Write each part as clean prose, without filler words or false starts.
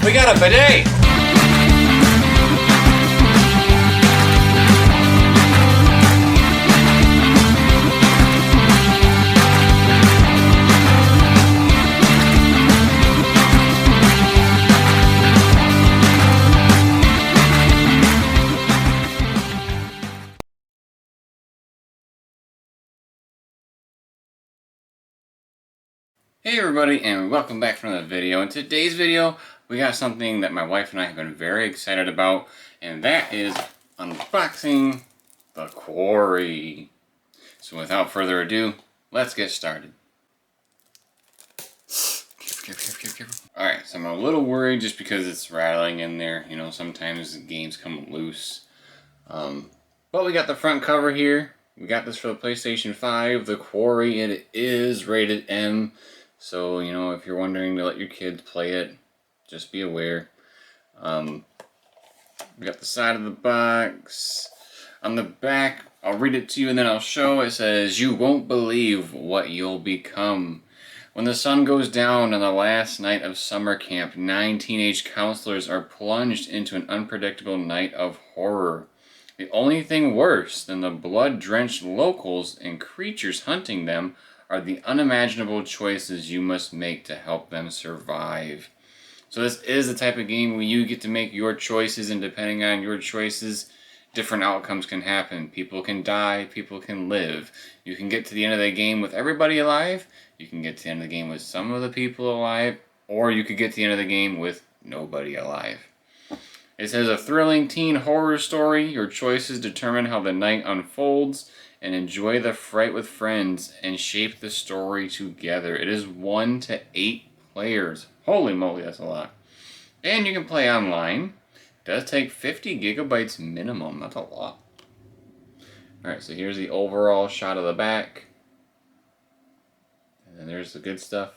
We got a bidet! Hey everybody, and welcome back to another video. In today's video, we got something that my wife and I have been very excited about, and that is unboxing the Quarry. So without further ado, let's get started. Alright, so I'm a little worried just because it's rattling in there. You know, sometimes games come loose. But we got the front cover here. We got this for the PlayStation 5, the Quarry. It is rated M. So, you know, if you're wondering to let your kids play it, just be aware. We got the side of the box. On the back, I'll read it to you and then I'll show. It says, "You won't believe what you'll become. When the sun goes down on the last night of summer camp, 9 teenage counselors are plunged into an unpredictable night of horror. The only thing worse than the blood-drenched locals and creatures hunting them are the unimaginable choices you must make to help them survive." So this is the type of game where you get to make your choices, and depending on your choices, different outcomes can happen. People can die, people can live. You can get to the end of the game with everybody alive, you can get to the end of the game with some of the people alive, or you could get to the end of the game with nobody alive. It says, "A thrilling teen horror story. Your choices determine how the night unfolds, and enjoy the fright with friends and shape the story together." It is 1 to 8 players. Holy moly, that's a lot. And you can play online. It does take 50 gigabytes minimum. That's a lot. Alright, so here's the overall shot of the back. And then there's the good stuff.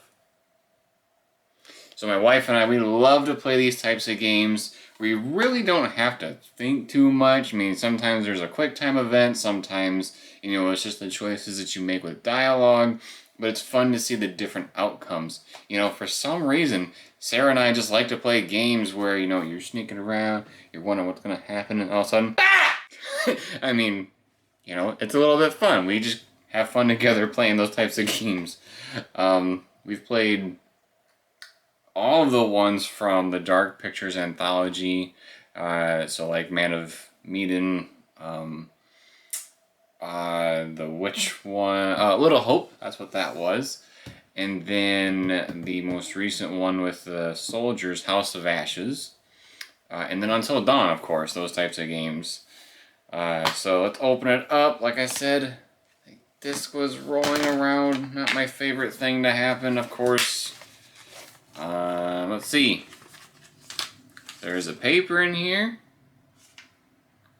So my wife and I, we love to play these types of games. We really don't have to think too much. I mean, sometimes there's a quick time event. Sometimes, you know, it's just the choices that you make with dialogue. But it's fun to see the different outcomes. You know, for some reason, Sarah and I just like to play games where, you know, you're sneaking around, you're wondering what's going to happen, and all of a sudden, ah! I mean, you know, it's a little bit fun. We just have fun together playing those types of games. We've played all of the ones from the Dark Pictures anthology, so like Man of Medan, the witch one, Little Hope, that's what that was, and then the most recent one with the soldiers, House of Ashes, and then Until Dawn, of course, those types of games. So let's open it up. Like I said, the disc was rolling around, not my favorite thing to happen, of course. Let's see. There's a paper in here.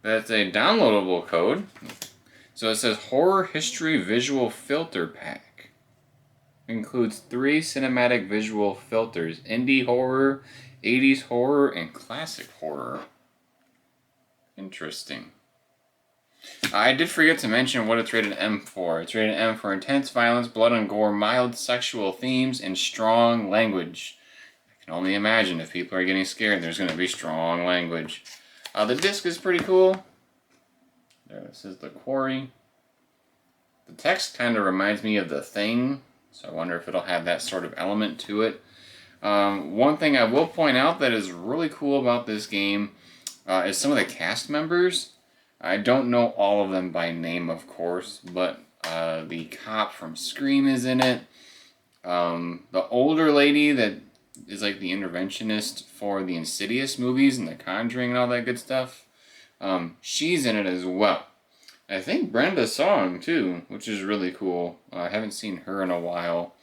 That's a downloadable code. So it says Horror History Visual Filter Pack. Includes 3 cinematic visual filters: indie horror, 80s horror, and classic horror. Interesting. I did forget to mention what it's rated M for. It's rated M for intense violence, blood and gore, mild sexual themes, and strong language. I can only imagine if people are getting scared, there's going to be strong language. The disc is pretty cool. There, this is the Quarry. The text kind of reminds me of The Thing, so I wonder if it'll have that sort of element to it. One thing I will point out that is really cool about this game is some of the cast members. I don't know all of them by name, of course, but the cop from Scream is in it. The older lady that is like the interventionist for the Insidious movies and the Conjuring and all that good stuff, she's in it as well. I think Brenda Song too, which is really cool. I haven't seen her in a while.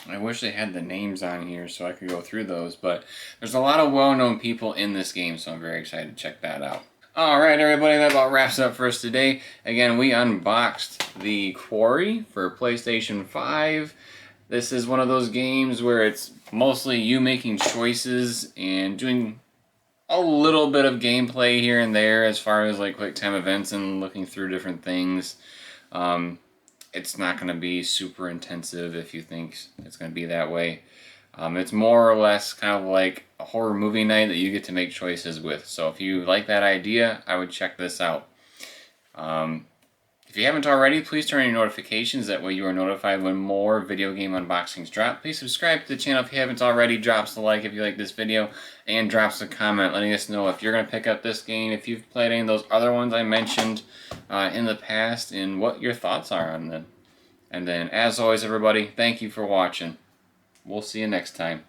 I wish they had the names on here so I could go through those, but there's a lot of well-known people in this game, so I'm very excited to check that out. Alright everybody, that about wraps up for us today. Again, we unboxed the Quarry for PlayStation 5. This is one of those games where it's mostly you making choices and doing a little bit of gameplay here and there as far as like quick time events and looking through different things. It's not going to be super intensive if you think it's going to be that way. It's more or less kind of like a horror movie night that you get to make choices with. So if you like that idea, I would check this out. If you haven't already, please turn on your notifications. That way you are notified when more video game unboxings drop. Please subscribe to the channel if you haven't already. Drops a like if you like this video. And drops a comment letting us know if you're going to pick up this game, if you've played any of those other ones I mentioned in the past, and what your thoughts are on them. And then, as always, everybody, thank you for watching. We'll see you next time.